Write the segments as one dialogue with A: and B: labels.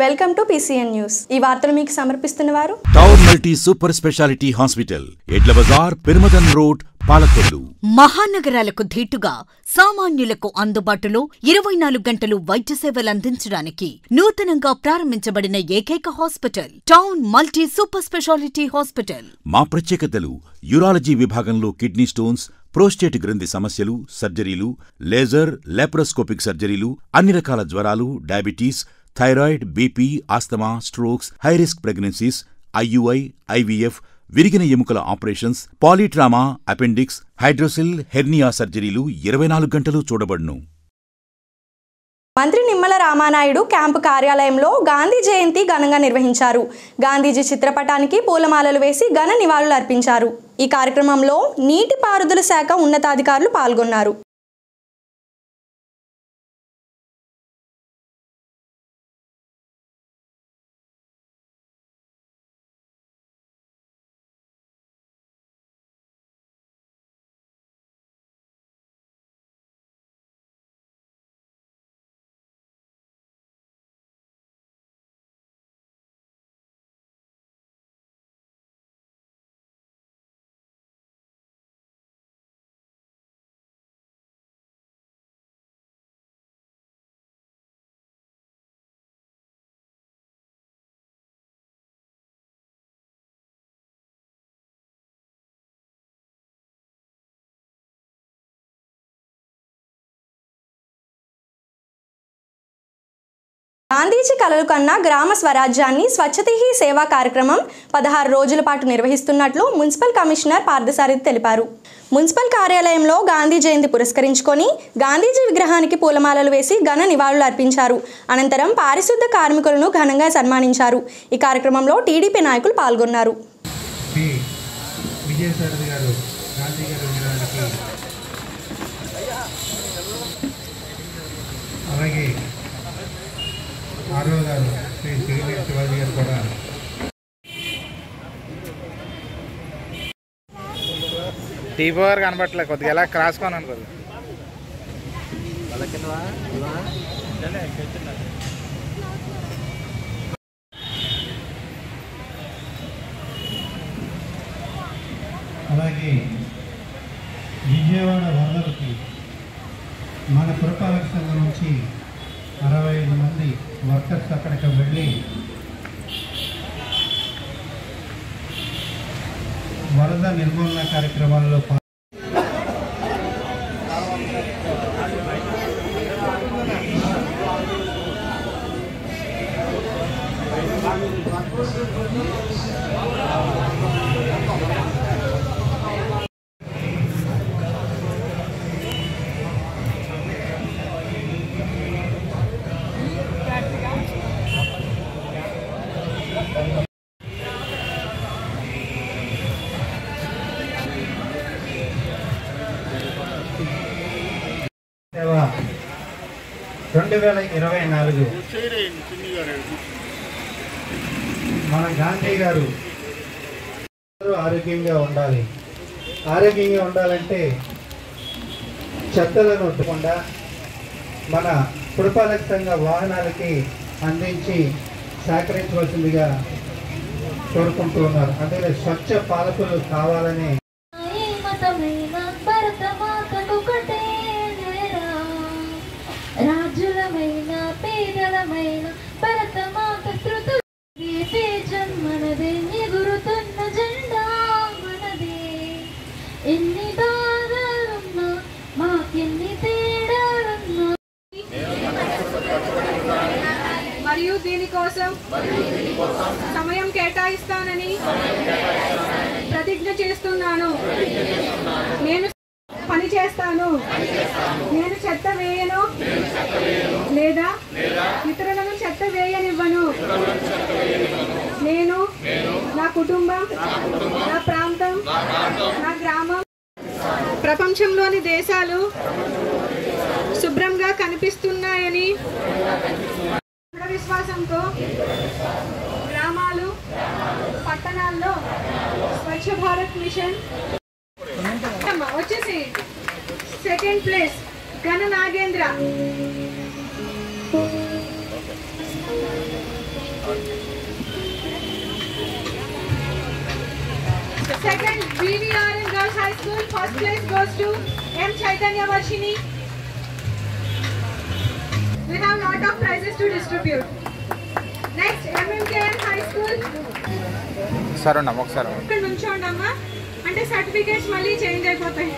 A: Welcome to PCN news. ఈ వార్తలు మీకు సమర్పిస్తున్నవారు
B: town multi super speciality hospital, Edla Bazar, Perumadan road, Palakollu.
C: మహానగరాలకు ధీటుగా సామాన్యులకు అందుబాటులో 24 గంటలు వైద్య సేవలు అందించడానికి నూతనంగా ప్రారంభించబడిన ఏకైక hospital town multi super speciality hospital.
B: మా ప్రత్యేకతలు: యూరాలజీ విభాగంలో కిడ్నీ స్టోన్స్, ప్రోస్టేట్ గ్రంథి సమస్యలు, సర్జరీలు, లేజర్, లాప్రోస్కోపిక్ సర్జరీలు, అన్ని రకాల జ్వరాలు, diabetes, thyroid, BP, asthma, strokes, high risk pregnancies, IUI, IVF, విరిగిన ఎముకల ఆపరేషన్స్, పాలీట్రామా, అపెండిక్స్, హైడ్రోసిల్, హెర్నియా సర్జరీలు 24 గంటలు చూడబడును.
A: మంత్రి నిమ్మల రామానాయుడు క్యాంపు కార్యాలయంలో గాంధీ జయంతి ఘనంగా నిర్వహించారు. గాంధీజీ చిత్రపటానికి పూలమాలలు వేసి ఘన నివాళులు అర్పించారు. ఈ కార్యక్రమంలో నీటిపారుదల శాఖ ఉన్నతాధికారులు పాల్గొన్నారు. గాంధీజీ కలలు కన్నా గ్రామ స్వరాజ్యాన్ని స్వచ్ఛత హీ సేవా కార్యక్రమం 16 రోజుల పాటు నిర్వహిస్తున్నట్లు మున్సిపల్ కమిషనర్ పార్థసారథి తెలిపారు. మున్సిపల్ కార్యాలయంలో గాంధీ జయంతి పురస్కరించుకొని గాంధీజీ విగ్రహానికి పూలమాలలు వేసి ఘన నివాళులు అర్పించారు. అనంతరం పారిశుద్ధ కార్మికులను ఘనంగా సన్మానించారు. ఈ కార్యక్రమంలో టీడీపీ నాయకులు పాల్గొన్నారు.
D: శ్రీ సిరినేని శివాజీ గారు కూడా టీపీ గారు కనబట్టలే, కొద్దిగా ఎలా క్రాస్ కొని అనుకోదు. అలాగే విజయవాడ వరదలకి మన పురపాలక సంఘం నుంచి 65 మంది వర్కర్స్ అక్కడికి వెళ్ళి వరద నిర్మూలన కార్యక్రమాల్లో సేవ 2024 మన గాంధీ గారు ఆరోగ్యంగా ఉండాలి. ఆరోగ్యంగా ఉండాలంటే చెత్తలను ఉండకుండా మన పురపాలక సంఘ వాహనాలకి అందించి సహకరించవలసిందిగా కోరుకుంటూ ఉన్నారు. అందులో స్వచ్ఛ పాలకులు కావాలని
E: రాజులమైన పేదలమైన భరతమాత జన్మనదే ఎగురుతున్న జెండా మనదే. ఎన్ని బాధలున్నా మాకెన్ని తేడాలున్నా
F: మరియు దీనికోసం సమయం కేటాయిస్తానని ప్రతిజ్ఞ చేస్తున్నాను. నేను పని చేస్తాను. నేను చెత్త వేయను లేదా ఇతరులను చెత్త వేయనివ్వను. నేను నా కుటుంబం, నా ప్రాంతం, నా గ్రామం, ప్రపంచంలోని దేశాలు శుభ్రంగా కనిపిస్తున్నాయని విశ్వాసంతో గ్రామాలు, పట్టణాల్లో స్వచ్ఛ భారత్ మిషన్ వచ్చేసి second place Gana Nagendra. Second, BVRN Girls High School. First place goes to M. Chaitanya Varshini. We have lot of prizes to distribute. Next, MMKN High School.
G: ఒకసారి
F: ఇక్కడ నుంచోండమ్మా, అంటే సర్టిఫికేట్స్ మళ్ళీ చేంజ్ అయిపోతాయి.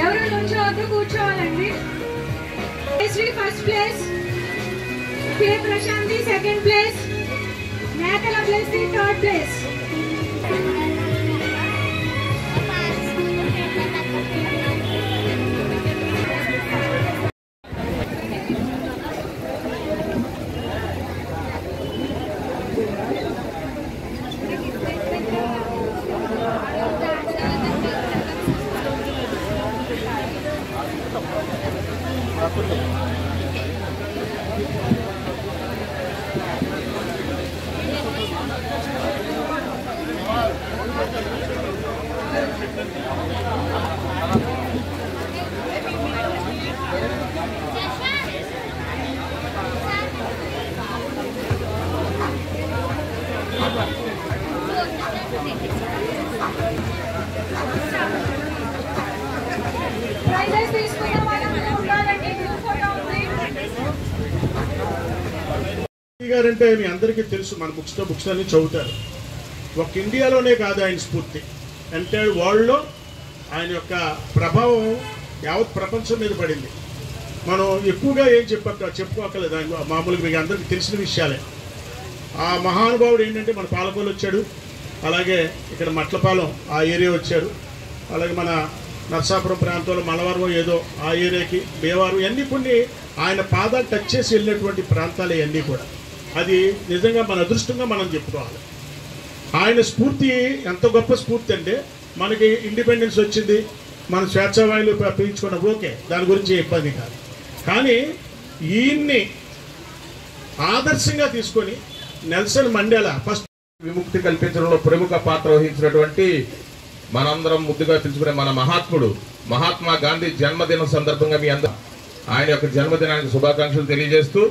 F: ఎవరు నుంచోవద్దు, కూర్చోవాలండి. ఫస్ట్ ప్లేస్, కే Prashanti second place, మేకల Blessy third place. Prices తీసుకున్న వాళ్ళందరూ ఉండాలండి. గ్రూప్ ఫోటో ఉంది.
H: గారంటే మీ అందరికీ తెలుసు, మన బుక్స్ అన్ని చదువుతారు. ఒక ఇండియాలోనే కాదు ఆయన స్ఫూర్తి, ఎంటైర్ వరల్డ్లో ఆయన యొక్క ప్రభావం యావత్ ప్రపంచం మీద పడింది. మనం ఎక్కువగా ఏం చెప్పుకోకలేదు, ఆయన మామూలుగా మీకు అందరికీ తెలిసిన విషయాలే. ఆ మహానుభావుడు ఏంటంటే మన పాలకొల్లు వచ్చాడు, అలాగే ఇక్కడ మట్లపాలెం ఆ ఏరియా వచ్చారు, అలాగే మన నర్సాపురం ప్రాంతంలో మలవరం ఏదో ఆ ఏరియాకి, బేవారు, ఇవన్నీ కొన్ని ఆయన పాదాలు టచ్ చేసి వెళ్ళినటువంటి ప్రాంతాలు ఇవన్నీ కూడా. అది నిజంగా మన అదృష్టంగా మనం చెప్పుకోవాలి. ఆయన స్ఫూర్తి ఎంత గొప్ప స్ఫూర్తి అంటే, మనకి ఇండిపెండెన్స్ వచ్చింది, మన స్వేచ్ఛావాయులు పీల్చుకున్నాం, ఓకే, దాని గురించి ఇబ్బంది కాదు. కానీ ఈయన్ని ఆదర్శంగా తీసుకొని నెల్సన్ మండేలా ఫస్ట్
I: విముక్తి కల్పించడంలో ప్రముఖ పాత్ర వహించినటువంటి మనందరం ముద్దుగా పిలుచుకునే మన మహాత్ముడు మహాత్మా గాంధీ జన్మదినం సందర్భంగా మీ అందరూ ఆయన యొక్క జన్మదినానికి శుభాకాంక్షలు తెలియజేస్తూ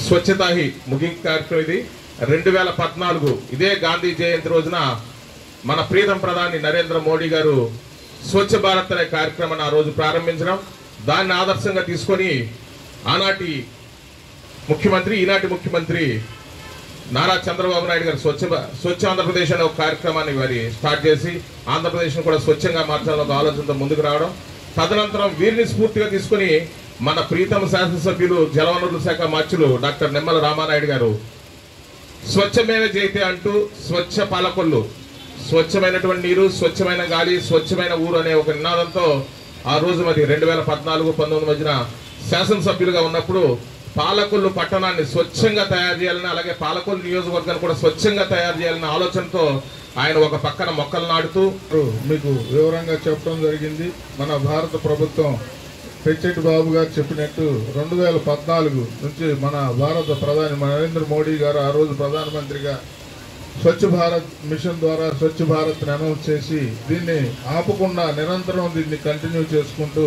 I: స్వచ్ఛతా హీ ముగింపు కార్యక్రమం ఇది. 2014 ఇదే గాంధీ జయంతి రోజున మన ప్రియతమ ప్రధాని నరేంద్ర మోడీ గారు స్వచ్ఛ భారత్ అనే కార్యక్రమాన్ని ఆ రోజు ప్రారంభించడం, దాన్ని ఆదర్శంగా తీసుకొని ఆనాటి ముఖ్యమంత్రి ఈనాటి ముఖ్యమంత్రి నారా చంద్రబాబు నాయుడు గారు స్వచ్ఛ ఆంధ్రప్రదేశ్ అనే ఒక కార్యక్రమాన్ని వారి స్టార్ట్ చేసి ఆంధ్రప్రదేశ్ను కూడా స్వచ్ఛంగా మార్చాలని ఒక ఆలోచనతో ముందుకు రావడం, తదనంతరం వీరిని స్ఫూర్తిగా తీసుకుని మన ప్రీతమ శాసనసభ్యులు జలవనరుల శాఖ మార్చులు డాక్టర్ నిమ్మల రామానాయుడు గారు స్వచ్ఛమైన జైతే అంటూ స్వచ్ఛ పాలకొల్లు, స్వచ్ఛమైనటువంటి నీరు, స్వచ్ఛమైన గాలి, స్వచ్ఛమైన ఊరు అనే ఒక నినాదంతో ఆ రోజు మరి 2014-19 మధ్యన శాసనసభ్యులుగా ఉన్నప్పుడు పాలకొల్లు పట్టణాన్ని స్వచ్ఛంగా తయారు చేయాలని, అలాగే పాలకొల్లు నియోజకవర్గాన్ని కూడా స్వచ్ఛంగా తయారు చేయాలనే ఆలోచనతో ఆయన ఒక పక్కన మొక్కలు నాటుతూ
J: మీకు వివరంగా చెప్పడం జరిగింది. మన భారత ప్రభుత్వం పెచ్చెట్టి బాబు గారు చెప్పినట్టు 2014 నుంచి మన భారత ప్రధాని నరేంద్ర మోడీ గారు ఆ రోజు ప్రధానమంత్రిగా స్వచ్ఛ భారత్ మిషన్ ద్వారా స్వచ్ఛ భారత్ని అనౌన్స్ చేసి దీన్ని ఆపకుండా నిరంతరం దీన్ని కంటిన్యూ చేసుకుంటూ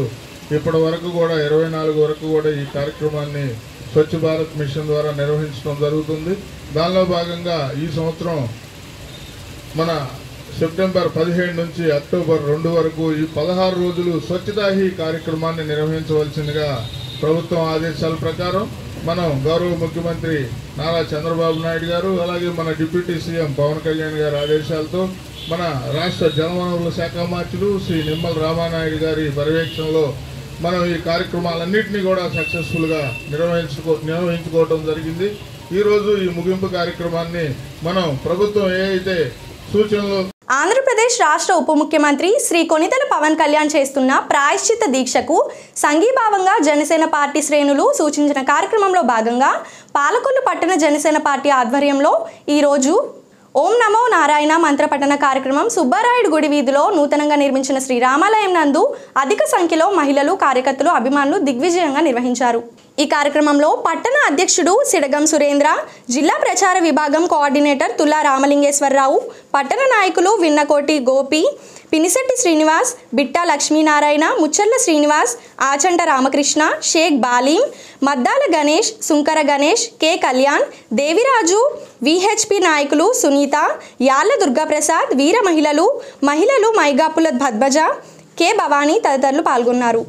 J: ఇప్పటి వరకు కూడా 24 వరకు కూడా ఈ కార్యక్రమాన్ని స్వచ్ఛ భారత్ మిషన్ ద్వారా నిర్వహించడం జరుగుతుంది. దానిలో భాగంగా ఈ సంవత్సరం మన సెప్టెంబర్ 17 నుంచి అక్టోబర్ 2 వరకు ఈ 16 రోజులు స్వచ్ఛతా హీ కార్యక్రమాన్ని నిర్వహించవలసిందిగా ప్రభుత్వం ఆదేశాల ప్రకారం మనం గౌరవ ముఖ్యమంత్రి నారా చంద్రబాబు నాయుడు గారు, అలాగే మన డిప్యూటీ సీఎం పవన్ కళ్యాణ్ గారి ఆదేశాలతో మన రాష్ట్ర జలవనరుల శాఖ మార్చులు శ్రీ నిమ్మల రామానాయుడు గారి పర్యవేక్షణలో మనం ఈ కార్యక్రమాలన్నింటినీ కూడా సక్సెస్ఫుల్గా నిర్వహించుకోవడం జరిగింది. ఈరోజు ఈ ముగింపు కార్యక్రమాన్ని మనం ప్రభుత్వం ఏ అయితే సూచనలు
A: ఆంధ్రప్రదేశ్ రాష్ట్ర ఉప ముఖ్యమంత్రి శ్రీ కొనిదెల పవన్ కళ్యాణ్ చేస్తున్న ప్రాయశ్చిత్త దీక్షకు సంఘీభావంగా జనసేన పార్టీ శ్రేణులు సూచించిన కార్యక్రమంలో భాగంగా పాలకొల్లు పట్టణ జనసేన పార్టీ ఆధ్వర్యంలో ఈరోజు ఓం నమో నారాయణ మంత్రపఠన కార్యక్రమం సుబ్బారాయుడు గుడి వీధిలో నూతనంగా నిర్మించిన శ్రీ రామాలయం నందు అధిక సంఖ్యలో మహిళలు, కార్యకర్తలు, అభిమానులు దిగ్విజయంగా నిర్వహించారు. ఈ కార్యక్రమంలో పట్టణ అధ్యక్షుడు సిడగం సురేంద్ర, జిల్లా ప్రచార విభాగం కోఆర్డినేటర్ తులా రామలింగేశ్వరరావు, పట్టణ నాయకులు విన్నకోటి గోపి, పినిశెట్టి శ్రీనివాస్, బిట్టా లక్ష్మీనారాయణ, ముచ్చర్ల శ్రీనివాస్, ఆచంట రామకృష్ణ, షేక్ బాలీం, మద్దాల గణేష్, సుంకర గణేష్, కె కళ్యాణ్, దేవిరాజు, విహెచ్పి నాయకులు సునీత, యాళ్ల దుర్గాప్రసాద్, వీర మహిళలు మైగాపుల భద్భజ, కె భవానీ తదితరులు పాల్గొన్నారు.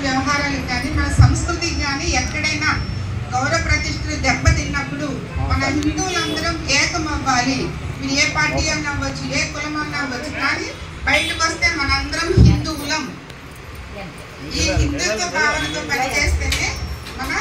K: వ్యవహారాలకు కానీ మన సంస్కృతికి కానీ ఎక్కడైనా గౌరవ ప్రతిష్టలు దెబ్బతిన్నప్పుడు మన హిందువులందరం ఏకమవ్వాలి. మీరు ఏ పార్టీ అన్నా అవ్వచ్చు, ఏ కులం అన్నా అవ్వచ్చు, కానీ బయటకు వస్తే మనందరం హిందువులం. ఈ హిందుత్వ భావనతో పనిచేస్తేనే మన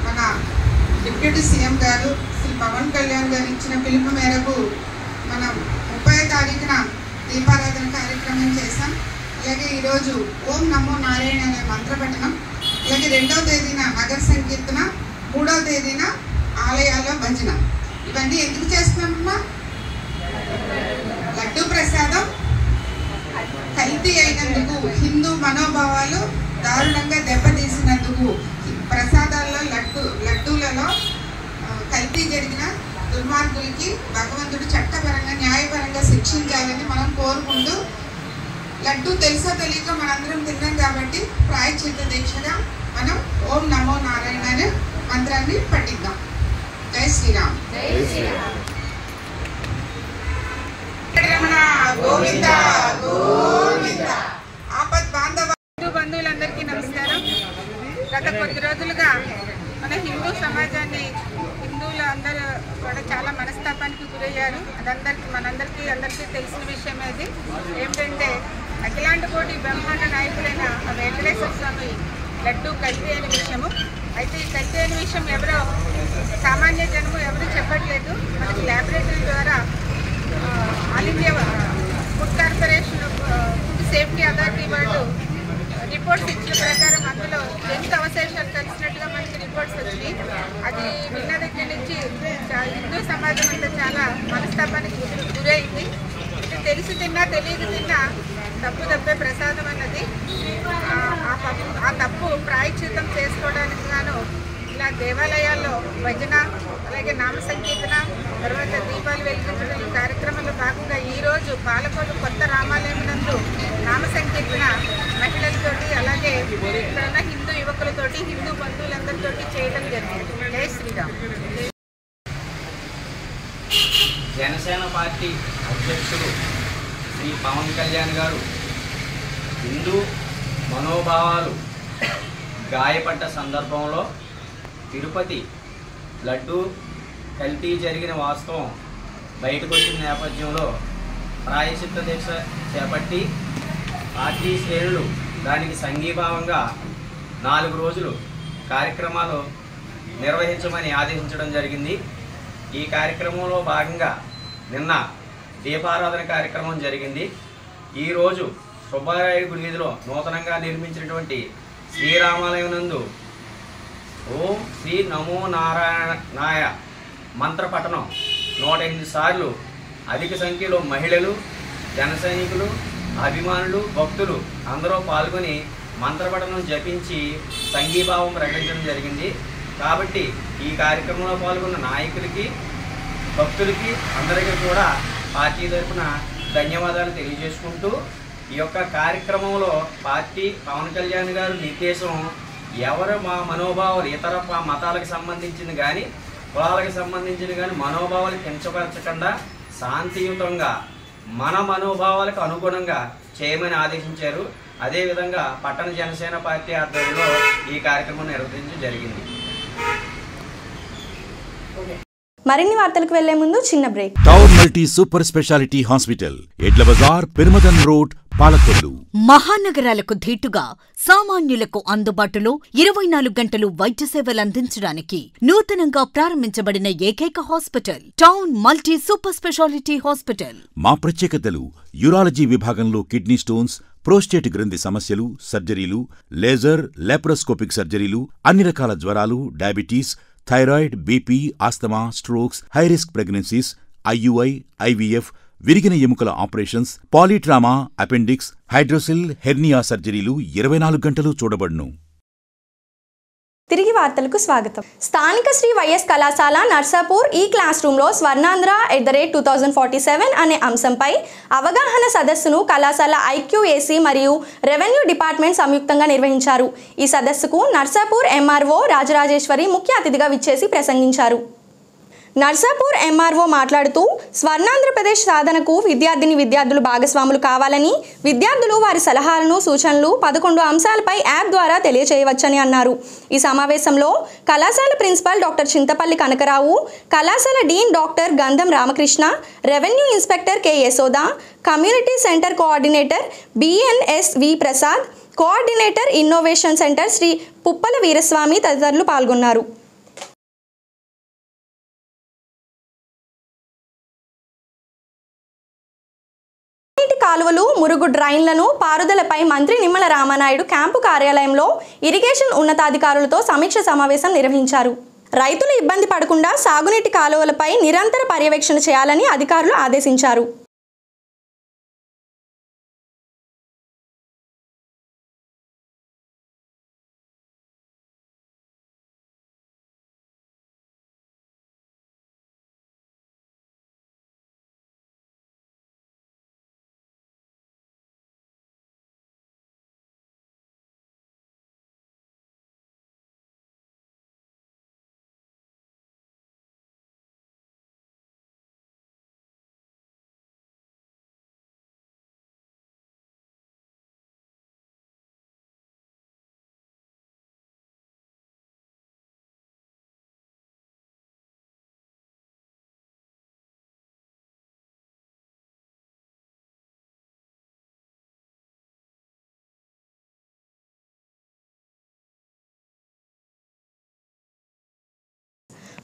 K: మన డిప్యూటీ సీఎం గారు శ్రీ పవన్ కళ్యాణ్ గారు ఇచ్చిన పిలుపు మేరకు మనం 30వ తారీఖున దీపారాధన కార్యక్రమం చేశాం. అలాగే ఈరోజు ఓం నమో నారాయణ అనే మంత్రపఠనం, అలాగే 2వ తేదీన నగర సంకీర్తన, 3వ తేదీన ఆలయాల్లో భజన. ఇవన్నీ ఎందుకు చేస్తున్నామమ్మా? లడ్డూ ప్రసాదం కల్తీ అయినందుకు, హిందూ మనోభావాలు దారుణంగా దెబ్బతీసినందుకు, ప్రసాదాల్లో లడ్డూలలో కల్తీ జరిగిన దుర్మార్గులకి భగవంతుడు చట్టపరంగా న్యాయపరంగా శిక్షించాలని మనం కోరుకుంటూ, లడ్డూ తెలుసో తెలియక మనందరం తిన్నాం కాబట్టి ప్రాయశ్చిత్త దీక్షగా మనం ఓం నమో నారాయణ అనే మంత్రాన్ని పఠిద్దాం. జై శ్రీరామ్. గోవింద గోవింద. ఆపద్ బాంధవ బంధువులందరికీ నమస్కారం. గత కొద్ది రోజులుగా మన హిందూ సమాజాన్ని హిందువులు అందరూ కూడా చాలా మనస్తాపానికి గురయ్యారు. మనందరికీ తెలిసిన విషయం అది ఏమిటంటే, అఖిలాండ కోటి బ్రహ్మాండ నాయకులైన వెంకటేశ్వర స్వామి లడ్డూ కల్తీ అయిన విషయము. అయితే ఈ కల్తీ అయిన విషయం ఎవరో సామాన్య జనము ఎవరు చెప్పట్లేదు. మనకి ల్యాబొరేటరీ ద్వారా all India food corporation food safety authority వాళ్ళు రిపోర్ట్స్ ఇచ్చిన ప్రకారం అందులో ఎంత అవశేషాలు కలిసినట్టుగా మనకి రిపోర్ట్స్ వచ్చినాయి. అది విన్న దగ్గర నుంచి హిందూ సమాజం అంతా చాలా మనస్తాపానికి గురైంది. తెలిసి తిన్నా తెలియక తిన్నా తప్పే ప్రసాదం అన్నది. ఆ తప్పు ప్రాయశ్చిత్తం చేసుకోవడానికి గాను ఇలా దేవాలయాల్లో భజన, అలాగే నామ సంకీర్తన, తర్వాత దీపాలు వెలిగించడం ఈ కార్యక్రమంలో భాగంగా ఈరోజు పాలకొల్లు కొత్త రామాలయం నందు నామ సంకీర్తన మహిళలతోటి, అలాగే ఇక్కడ ఉన్న హిందూ యువకులతోటి, హిందూ బంధువులందరితోటి చేయడం జరిగింది. జై శ్రీరామ్.
L: జనసేన పార్టీ అధ్యక్షుడు శ్రీ పవన్ కళ్యాణ్ గారు హిందూ మనోభావాలు గాయపడ్డ సందర్భంలో తిరుపతి లడ్డూ కల్తీ జరిగిన వాస్తవం బయటకు వచ్చిన నేపథ్యంలో ప్రాయశ్చిత్త దీక్ష చేపట్టి పార్టీ శ్రేణులు దానికి సంఘీభావంగా 4 రోజులు కార్యక్రమాలు నిర్వహించమని ఆదేశించడం జరిగింది. ఈ కార్యక్రమంలో భాగంగా నిన్న దీపారాధన కార్యక్రమం జరిగింది. ఈరోజు సుబ్బారాయుడు గుడి వీధిలో నూతనంగా నిర్మించినటువంటి శ్రీరామాలయం నందు ఓం శ్రీ నమో నారాయణాయ మంత్రపఠనం 108 సార్లు అధిక సంఖ్యలో మహిళలు, జన సైనికులు, అభిమానులు, భక్తులు అందరూ పాల్గొని మంత్రపఠనం జపించి సంఘీభావం ప్రకటించడం జరిగింది. కాబట్టి ఈ కార్యక్రమంలో పాల్గొన్న నాయకులకి, భక్తులకి అందరికీ కూడా పార్టీ తరఫున ధన్యవాదాలు తెలియజేసుకుంటూ ఈ యొక్క కార్యక్రమంలో పార్టీ పవన్ కళ్యాణ్ గారి నిర్దేశం ఎవరు మా మనోభావాలు ఇతర మతాలకు సంబంధించిన కానీ కులాలకు సంబంధించిన కానీ మనోభావాలు కించపరచకుండా శాంతియుతంగా మన మనోభావాలకు అనుగుణంగా చేయమని ఆదేశించారు. అదేవిధంగా పట్టణ జనసేన పార్టీ ఆధ్వర్యంలో ఈ కార్యక్రమం నిర్వహించడం జరిగింది.
A: మరిన్ని వార్తలకు వెళ్లే ముందు చిన్న break.
B: Town multi super speciality hospital, Edla Bazar, Perumadan road, Palakollu.
C: మహానగరాలకు ధీటుగా సామాన్యులకు అందుబాటులో 24 గంటలు వైద్య సేవలు అందించడానికి నూతనంగా ప్రారంభించబడిన ఏకైక hospital town multi super speciality hospital.
B: మా ప్రత్యేకతలు: యూరాలజీ విభాగంలో కిడ్నీ స్టోన్స్, ప్రోస్టేట్ గ్రంథి సమస్యలు, సర్జరీలు, లేజర్, లాప్రోస్కోపిక్ సర్జరీలు, అన్ని రకాల జ్వరాలు, diabetes, thyroid, BP, asthma, strokes, high risk pregnancies, IUI, IVF, విరిగిన ఎముకల ఆపరేషన్స్, పాలీట్రామా, అపెండిక్స్, హైడ్రోసిల్, హెర్నియా సర్జరీలు 24 గంటలు చూడబడును.
A: తిరిగి వార్తలకు స్వాగతం. స్థానిక శ్రీ వైఎస్ కళాశాల నర్సాపూర్ ఈ క్లాస్ రూమ్లో స్వర్ణాంధ్ర @2047 అనే అంశంపై అవగాహన సదస్సును కళాశాల ఐక్యూఏసీ మరియు రెవెన్యూ డిపార్ట్మెంట్ సంయుక్తంగా నిర్వహించారు. ఈ సదస్సుకు నర్సాపూర్ ఎంఆర్ఓ రాజరాజేశ్వరి ముఖ్య అతిథిగా విచ్చేసి ప్రసంగించారు. నర్సాపూర్ ఎంఆర్ఓ మాట్లాడుతూ స్వర్ణాంధ్రప్రదేశ్ సాధనకు విద్యార్థులు భాగస్వాములు కావాలని, విద్యార్థులు వారి సలహాలను, సూచనలు 11 అంశాలపై యాప్ ద్వారా తెలియచేయవచ్చని అన్నారు. ఈ సమావేశంలో కళాశాల ప్రిన్సిపల్ డాక్టర్ చింతపల్లి కనకరావు, కళాశాల dean doctor Gandham Ramakrishna, revenue inspector K Yashoda, community centre coordinator BNS V Prasad, coordinator innovation centre Shri Puppala Veeraswamy తదితరులు పాల్గొన్నారు. కాలువలు, మురుగు డ్రైన్లను, పారుదలపై మంత్రి నిమ్మల రామానాయుడు క్యాంపు కార్యాలయంలో ఇరిగేషన్ ఉన్నతాధికారులతో సమీక్ష సమావేశం నిర్వహించారు. రైతులు ఇబ్బంది పడకుండా సాగునీటి కాలువలపై నిరంతర పర్యవేక్షణ చేయాలని అధికారులు ఆదేశించారు.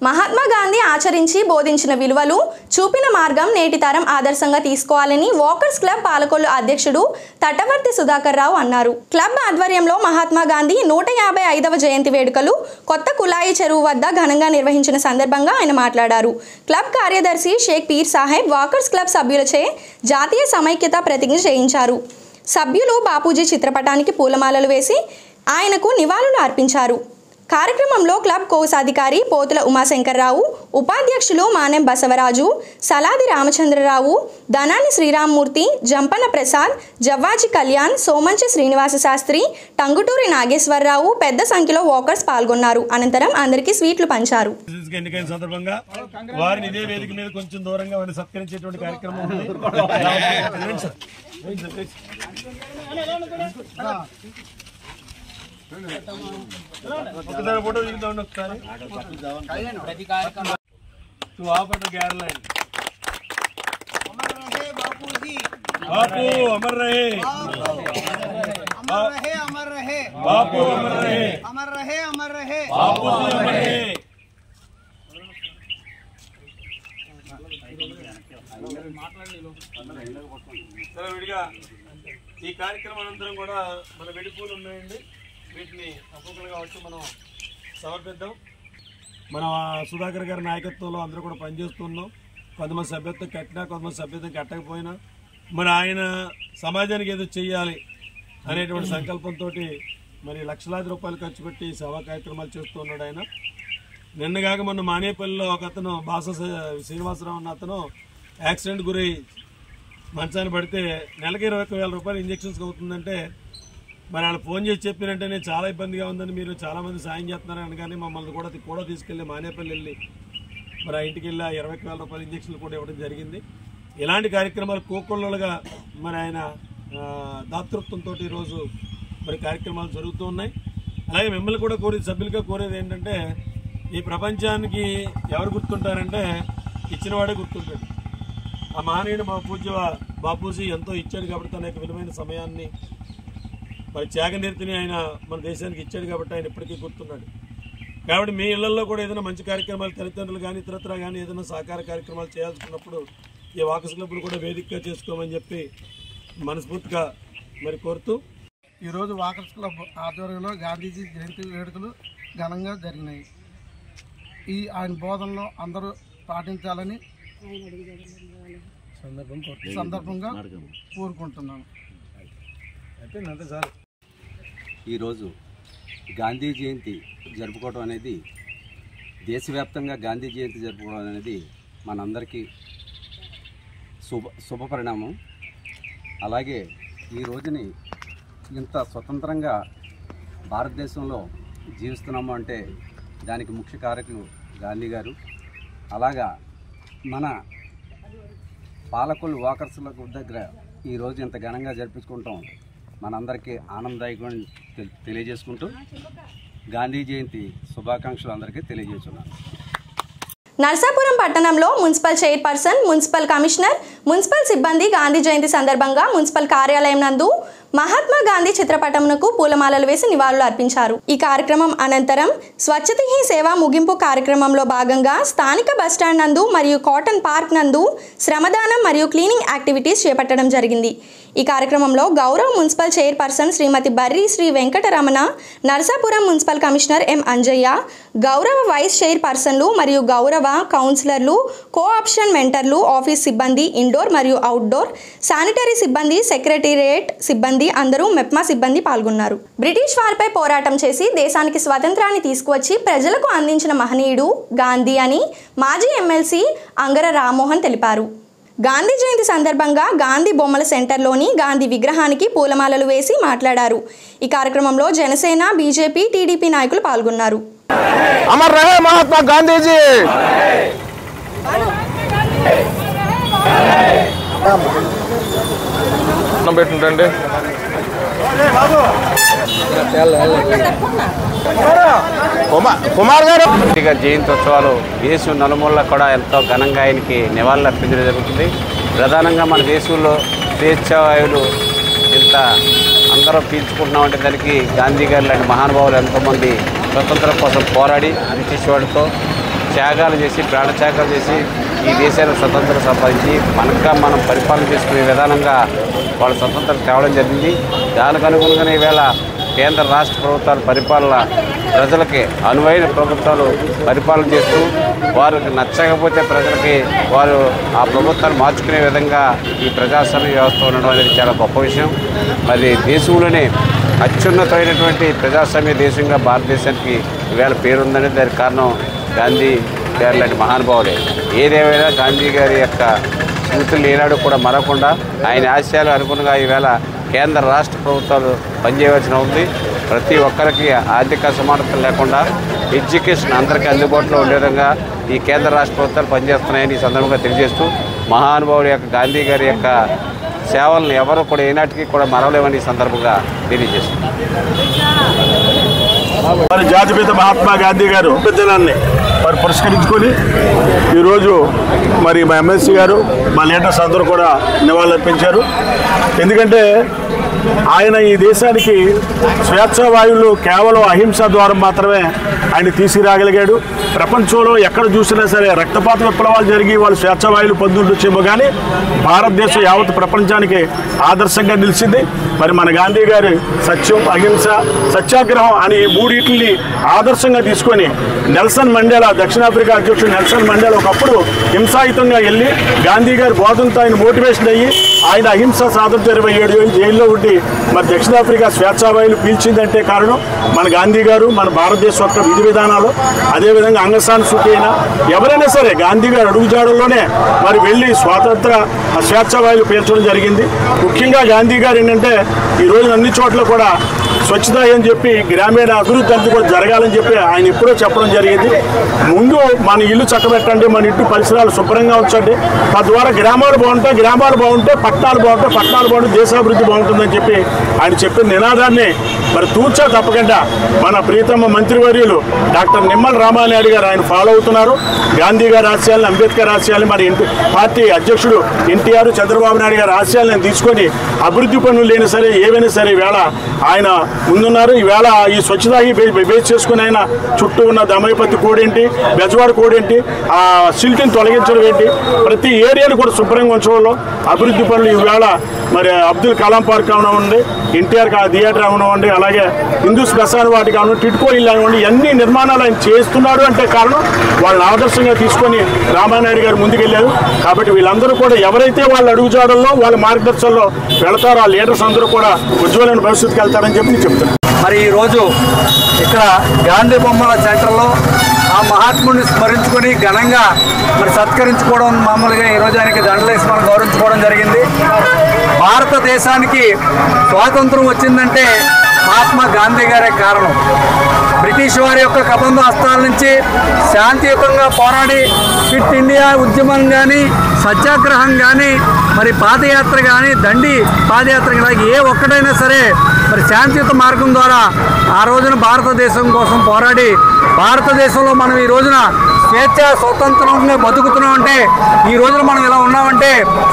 A: మహాత్మా గాంధీ ఆచరించి బోధించిన విలువలు, చూపిన మార్గం నేటి తరం ఆదర్శంగా తీసుకోవాలని వాకర్స్ క్లబ్ పాలకొల్లు అధ్యక్షుడు తటవర్తి సుధాకర్ రావు అన్నారు. క్లబ్ ఆధ్వర్యంలో మహాత్మా గాంధీ 155వ జయంతి వేడుకలు కొత్త కులాయి చెరువు వద్ద ఘనంగా నిర్వహించిన సందర్భంగా ఆయన మాట్లాడారు. క్లబ్ కార్యదర్శి షేక్ పీర్ సాహెబ్ వాకర్స్ క్లబ్ సభ్యులచే జాతీయ సమైక్యత ప్రతిజ్ఞ చేయించారు. సభ్యులు బాపూజీ చిత్రపటానికి పూలమాలలు వేసి ఆయనకు నివాళులు అర్పించారు. కార్యక్రమంలో క్లబ్ కోశాధికారి పోతుల ఉమాశంకర్రావు, ఉపాధ్యక్షులు మానెం బసవరాజు, సలాది రామచంద్రరావు, దనాని శ్రీరామ్మూర్తి, జంపన ప్రసాద్, జవ్వాజి కళ్యాణ్, సోమంచి శ్రీనివాస శాస్త్రి, టంగుటూరి నాగేశ్వరరావు పెద్ద సంఖ్యలో వాకర్స్ పాల్గొన్నారు. అనంతరం అందరికీ స్వీట్లు పంచారు.
M: ఎన్నికైన సందర్భంగా వారిని ఇదే వేదిక మీద కొంచెం దూరంగా వారిని సత్కరించేటువంటి కార్యక్రమం ఉంది. ఒకసారి ఫోటో దిగుతాండి. ఒకసారి ఆపట గ్యారలైన్ बापू अमर रहे,
N: अमर रहे, अमर रहे,
M: बापू अमर रहे,
N: अमर रहे, अमर रहे,
M: बापू जी अमर रहे। సరే విడిగా ఈ కార్యక్రమం అనంతరం కూడా మన వెడిపూలు ఉన్నాయండి, వీటిని ఒక్కొక్కరుగా వచ్చి మనం సమర్పిద్దాం. మన సుధాకర్ గారి నాయకత్వంలో అందరూ కూడా పనిచేస్తున్నాం. కొంతమంది సభ్యత్వం కట్టినా, కొంతమంది సభ్యత్వం కట్టకపోయినా మరి ఆయన సమాజానికి ఏదో చెయ్యాలి అనేటువంటి సంకల్పంతో మరి లక్షలాది రూపాయలు ఖర్చు పెట్టి సేవా కార్యక్రమాలు చేస్తూ ఉన్నాడు ఆయన. నిన్నగాక మొన్న మానేపల్లిలో ఒక అతను బాస శ్రీనివాసరావు అన్న అతను యాక్సిడెంట్ గురై మంచాన్ని పడితే నెలకి 21,000 రూపాయలు ఇంజక్షన్స్కి అవుతుందంటే మరి వాళ్ళు ఫోన్ చేసి చెప్పినంటేనే చాలా ఇబ్బందిగా ఉందని, మీరు చాలామంది సాయం చేస్తున్నారు అనగానే మమ్మల్ని కూడా తీసుకెళ్ళి మానేపల్లి వెళ్ళి మరి ఆ ఇంటికి వెళ్ళి 21,000 రూపాయల ఇంజక్షన్లు కూడా ఇవ్వడం జరిగింది. ఇలాంటి కార్యక్రమాలు కోకొల్లలుగా మరి ఆయన దాతృత్వంతో ఈరోజు మరి కార్యక్రమాలు జరుగుతూ ఉన్నాయి. అలాగే మిమ్మల్ని కూడా సభ్యులుగా కోరేది ఏంటంటే, ఈ ప్రపంచానికి ఎవరు గుర్తుంటారంటే ఇచ్చినవాడే గుర్తుంటాడు. ఆ మహనీయుడు మా పూజ్య బాపూజీ ఎంతో ఇచ్చాడు కాబట్టి తన యొక్క విలువైన సమయాన్ని మరి త్యాగనిరతిని ఆయన మన దేశానికి ఇచ్చాడు కాబట్టి ఆయన ఇప్పటికీ గుర్తున్నాడు. కాబట్టి మీ ఇళ్లలో కూడా ఏదైనా మంచి కార్యక్రమాలు తల్లిదండ్రులు కానీ ఇతరత్ర కానీ ఏదైనా సహకార కార్యక్రమాలు చేయాల్సుకున్నప్పుడు ఈ వాకర్స్ క్లబ్లు కూడా వేదికగా చేసుకోమని చెప్పి మనస్ఫూర్తిగా మరి కోరుతూ,
N: ఈరోజు వాకర్స్ క్లబ్ ఆధ్వర్యంలో గాంధీజీ జయంతి వేడుకలు ఘనంగా జరిగినాయి. ఆయన బోధనలో అందరూ పాటించాలని సందర్భంగా కోరుకుంటున్నాను.
O: ఈరోజు గాంధీ జయంతి జరుపుకోవడం అనేది, దేశవ్యాప్తంగా గాంధీ జయంతి జరుపుకోవడం అనేది మనందరికీ శుభ పరిణామం. అలాగే ఈ రోజుని ఇంత స్వతంత్రంగా భారతదేశంలో జీవిస్తున్నాము అంటే దానికి ముఖ్య కారకులు గాంధీ గారు. అలాగా మన పాలకులు వాకర్స్ల దగ్గర ఈరోజు ఇంత ఘనంగా జరిపించుకుంటాం మనందరికీ ఆనందదాయకమని తెలియజేసుకుంటూ గాంధీ జయంతి శుభాకాంక్షలు అందరికీ తెలియజేస్తున్నాను.
A: నర్సాపురం పట్టణంలో municipal chairperson, municipal commissioner, municipal సిబ్బంది గాంధీ జయంతి సందర్భంగా మున్సిపల్ కార్యాలయం నందు మహాత్మా గాంధీ చిత్రపటమునకు పూలమాలలు వేసి నివాళులు అర్పించారు. ఈ కార్యక్రమం అనంతరం స్వచ్ఛత హీ సేవ ముగింపు కార్యక్రమంలో భాగంగా స్థానిక బస్టాండ్ నందు మరియు కాటన్ పార్క్ నందు శ్రమదానం మరియు క్లీనింగ్ యాక్టివిటీస్ చేపట్టడం జరిగింది. ఈ కార్యక్రమంలో గౌరవ municipal chairperson Shrimati Barri Sri Venkataramana, Narsapuram municipal commissioner M Anjaiah, గౌరవ వైస్ చైర్పర్సన్లు మరియు గౌరవ కౌన్సిలర్లు, కోఆప్షన్ మెంటర్లు, ఆఫీస్ సిబ్బంది, ఇండోర్ మరియు అవుట్డోర్, శానిటరీ సిబ్బంది, సెక్రటేరియట్ సిబ్బంది, అందరూ మెప్మా సిబ్బంది పాల్గొన్నారు. బ్రిటిష్ వారిపై పోరాటం చేసి దేశానికి స్వాతంత్రాన్ని తీసుకువచ్చి ప్రజలకు అందించిన మహనీయుడు గాంధీ అని మాజీ ఎమ్మెల్సీ అంగర రామ్మోహన్ తెలిపారు. గాంధీ జయంతి సందర్భంగా గాంధీ బొమ్మల సెంటర్లోని గాంధీ విగ్రహానికి పూలమాలలు వేసి మాట్లాడారు. ఈ కార్యక్రమంలో జనసేన, బీజేపీ, టీడీపీ నాయకులు పాల్గొన్నారు.
P: అమర్ రహే మహాత్మా గాంధీజీ.
I: పెట్టండి.
P: కుమార్ గారు
Q: జయంత్యోత్సవాలు దేశం నలుమూలలా కూడా ఎంతో ఘనంగా ఆయనకి నివాళులు అర్పించడం జరుగుతుంది. ప్రధానంగా మన దేశంలో స్వేచ్ఛావాయువులు ఇంత అందరూ పీల్చుకుంటున్నామంటే దానికి గాంధీ గారు లాంటి మహానుభావులు ఎంతోమంది స్వతంత్రం కోసం పోరాడి బ్రిటిష్ వాడితో త్యాగాలు చేసి, ప్రాణత్యాగాలు చేసి ఈ దేశాన్ని స్వతంత్రం సంపాదించి మనగా మనం పరిపాలన చేసుకునే విధానంగా వాళ్ళు స్వతంత్రం తేవడం జరిగింది. దానికి అనుగుణంగానే ఈవేళ కేంద్ర రాష్ట్ర ప్రభుత్వాల పరిపాలన ప్రజలకి అనువైన ప్రభుత్వాలు పరిపాలన చేస్తూ వారికి నచ్చకపోతే ప్రజలకి వారు ఆ ప్రభుత్వాన్ని మార్చుకునే విధంగా ఈ ప్రజాస్వామ్య వ్యవస్థ ఉండడం అనేది చాలా గొప్ప విషయం. మరి దేశంలోనే అత్యున్నతమైనటువంటి ప్రజాస్వామ్య దేశంగా భారతదేశానికి ఈవేళ పేరుందని దానికి కారణం గాంధీ గారి లాంటి మహానుభావులే. ఏదేమైనా గాంధీ గారి యొక్క స్మృతులు ఈనాడు కూడా మరవకుండా ఆయన ఆశయాలు అనుగుణంగా ఈవేళ కేంద్ర రాష్ట్ర ప్రభుత్వాలు పనిచేయవలసిన ఉంది. ప్రతి ఒక్కరికి ఆర్థిక సమానతలు లేకుండా ఎడ్యుకేషన్ అందరికీ అందుబాటులో ఉండే విధంగా ఈ కేంద్ర రాష్ట్ర ప్రభుత్వాలు పనిచేస్తున్నాయని ఈ సందర్భంగా తెలియజేస్తూ మహానుభావుడి యొక్క గాంధీ గారి యొక్క సేవలను ఎవరు కూడా ఏనాటికి కూడా మరవలేమని ఈ సందర్భంగా తెలియజేస్తున్నారు.
M: జాతిపిత మహాత్మా గాంధీ గారు పెద్దలాన్ని
H: మరి పురస్కరించుకొని ఈరోజు మరి మా ఎమ్మెల్సీ గారు మా లీడర్స్ అందరూ కూడా నివాళులర్పించారు. ఎందుకంటే ఆయన ఈ దేశానికి స్వేచ్ఛా వాయువులు కేవలం అహింస ద్వారా మాత్రమే ఆయన తీసుకురాగలిగాడు. ప్రపంచంలో ఎక్కడ చూసినా సరే రక్తపాత విప్లవాలు జరిగి వాళ్ళు స్వేచ్ఛా వాయువులు పొందుండొచ్చేమో కానీ భారతదేశం యావత్ ప్రపంచానికి ఆదర్శంగా నిలిచింది. మరి మన గాంధీ గారి సత్యం, అహింస, సత్యాగ్రహం అని ఈ మూడింటిని ఆదర్శంగా తీసుకొని నెల్సన్ మండేలా, దక్షిణాఫ్రికా అధ్యక్షుడు నెల్సన్ మండేలా ఒకప్పుడు హింసాయుతంగా వెళ్ళి గాంధీ గారి బోధనతో ఆయన మోటివేషన్ అయ్యి ఆయన అహింస సాధనతో 27 ఏళ్ళు జైల్లో ఉండి మరి దక్షిణాఫ్రికా స్వేచ్ఛావాయులు పీల్చిందంటే కారణం మన గాంధీ గారు, మన భారతదేశం యొక్క విధి విధానాలు. అదేవిధంగా అంగసాన్ సూకీ అయినా ఎవరైనా సరే గాంధీ గారు అడుగుజాడల్లోనే మరి వెళ్ళి స్వాతంత్ర స్వేచ్ఛావాయులు పీల్చడం జరిగింది. ముఖ్యంగా గాంధీ గారు ఏంటంటే ఈరోజు అన్ని చోట్ల కూడా స్వచ్ఛత అని చెప్పి గ్రామీణ అభివృద్ధి అంతా కూడా జరగాలని చెప్పి ఆయన ఎప్పుడో చెప్పడం జరిగింది. ముందు మన ఇల్లు చక్కబెట్టండి, మన ఇంటి పరిసరాలు శుభ్రంగా ఉంచండి, తద్వారా గ్రామాలు బాగుంటాయి, గ్రామాలు బాగుంటే పట్టణాలు బాగుంటాయి, పట్టణాలు బాగుంటే దేశాభివృద్ధి బాగుంటుందని చెప్పి ఆయన చెప్పిన నినాదాన్ని మరి తూచా తప్పకుండా మన ప్రీతమ మంత్రివర్యులు డాక్టర్ నిమ్మల రామానాయుడు గారు ఆయన ఫాలో అవుతున్నారు. గాంధీ గారి ఆశయాలను, అంబేద్కర్ ఆశయాలను, మరి పార్టీ అధ్యక్షుడు ఎన్టీఆర్, చంద్రబాబు నాయుడు గారి ఆశయాలను తీసుకొని అభివృద్ధి పనులు లేని సరే ఏవైనా సరే ఈవేళ ఆయన ముందున్నారు. ఈవేళ ఈ స్వచ్ఛతా బేస్ చేసుకుని ఆయన చుట్టూ ఉన్న దమైపతి కోడేంటి, బెజవాడ కోడేంటి, ఆ సిల్ట్ని తొలగించడం ఏంటి, ప్రతి ఏరియాను కూడా శుభ్రంగా ఉంచడంలో అభివృద్ధి పనులు ఈవేళ మరి అబ్దుల్ కలాం పార్క్ అవనివ్వండి, ఎన్టీఆర్ థియేటర్ అవనివ్వండి, అలాగే హిందూ శ్మశాన వాటికి కానివ్వండి, టిట్కో ఇల్లు అవనివ్వండి, అన్ని నిర్మాణాలు ఆయన చేస్తున్నాడు అంటే కారణం వాళ్ళని ఆదర్శంగా తీసుకొని రామానాయుడు గారు ముందుకెళ్ళారు. కాబట్టి వీళ్ళందరూ కూడా ఎవరైతే వాళ్ళ అడుగుజాడల్లో వాళ్ళ మార్గదర్శనంలో వెళతారో ఆ లీడర్స్ అందరూ కూడా ఉజ్వలమైన భవిష్యత్తుకి వెళ్తారని చెప్పి నేను చెప్తున్నాను.
R: మరి ఈరోజు ఇక్కడ గాంధీ బొమ్మల సెంటర్లో ఆ మహాత్ముడిని స్మరించుకొని ఘనంగా మరి సత్కరించుకోవడం, మామూలుగా ఈరోజు ఆయనకి దండలేసి మనం గౌరవించుకోవడం జరిగింది. భారతదేశానికి స్వాతంత్రం వచ్చిందంటే మహాత్మా గాంధీ గారే కారణం. బ్రిటిష్ వారి యొక్క కబంధ హస్తాల నుంచి శాంతియుతంగా పోరాడి ఫిట్ ఇండియా ఉద్యమం కానీ, సత్యాగ్రహం కానీ, మరి పాదయాత్ర కానీ, దండి పాదయాత్ర కానీ ఏ ఒక్కటైనా సరే మరి శాంతియుత మార్గం ద్వారా ఆ రోజున భారతదేశం కోసం పోరాడి భారతదేశంలో మనం ఈ రోజున స్వేచ్ఛ స్వతంత్రంగా బతుకుతున్నామంటే, ఈ రోజున మనం ఇలా ఉన్నామంటే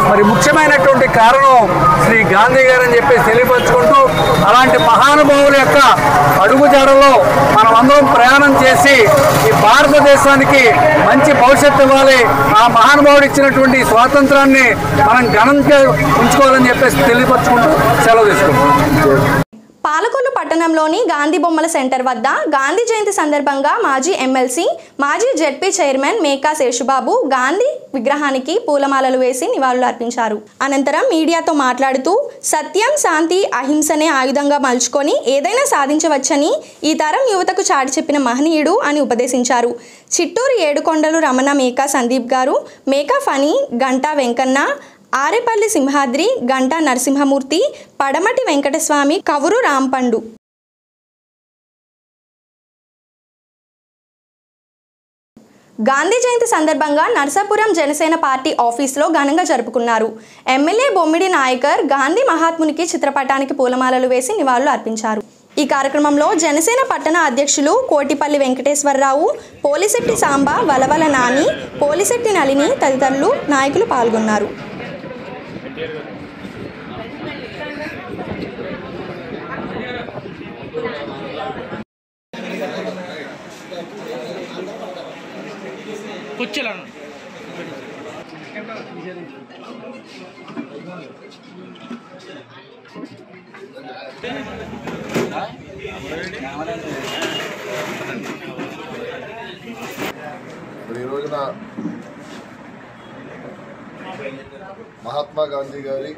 R: మరి ముఖ్యమైనటువంటి కారణం శ్రీ గాంధీ గారు అని చెప్పేసి తెలియపరుచుకుంటూ, అలాంటి మహానుభావుల యొక్క అడుగుజాడల్లో మనం అందరం ప్రయాణం చేసి ఈ భారతదేశానికి మంచి భవిష్యత్తు ఇవ్వాలి, ఆ మహానుభావుడు ఇచ్చినటువంటి స్వాతంత్రాన్ని మనం ఘనంగా ఉంచుకోవాలని చెప్పేసి తెలియపరుచుకుంటూ సెలవు తీసుకుంటాం.
A: పాలకొల్లు పట్టణంలోని గాంధీ బొమ్మల సెంటర్ వద్ద గాంధీ జయంతి సందర్భంగా మాజీ ఎమ్మెల్సీ, మాజీ జెడ్పీ చైర్మన్ మేకా శేషుబాబు గాంధీ విగ్రహానికి పూలమాలలు వేసి నివాళులు అర్పించారు. అనంతరం మీడియాతో మాట్లాడుతూ సత్యం, శాంతి, అహింసనే ఆయుధంగా మలుచుకొని ఏదైనా సాధించవచ్చని ఈ తరం యువతకు చాటి చెప్పిన మహనీయుడు అని ఉపదేశించారు. చిట్టూరు ఏడుకొండలు రమణ మేకా సందీప్ గారు, మేకా ఫణి, గంటా వెంకన్న, ఆరేపల్లి సింహాద్రి, గంటా నరసింహమూర్తి, పడమటి వెంకటస్వామి, కవురు రాంపండు. గాంధీ జయంతి సందర్భంగా నర్సాపురం జనసేన పార్టీ ఆఫీసులో ఘనంగా జరుపుకున్నారు. ఎమ్మెల్యే బొమ్మిడి నాయకర్ గాంధీ మహాత్మునికి చిత్రపటానికి పూలమాలలు వేసి నివాళులు అర్పించారు. ఈ కార్యక్రమంలో జనసేన పట్టణ అధ్యక్షులు కోటిపల్లి వెంకటేశ్వరరావు, పోలిశెట్టి సాంబా, వలవల నాని, పోలిశెట్టి నళిని తదితరులు నాయకులు పాల్గొన్నారు.
S: ఈ రోజున మహాత్మా గాంధీ గారి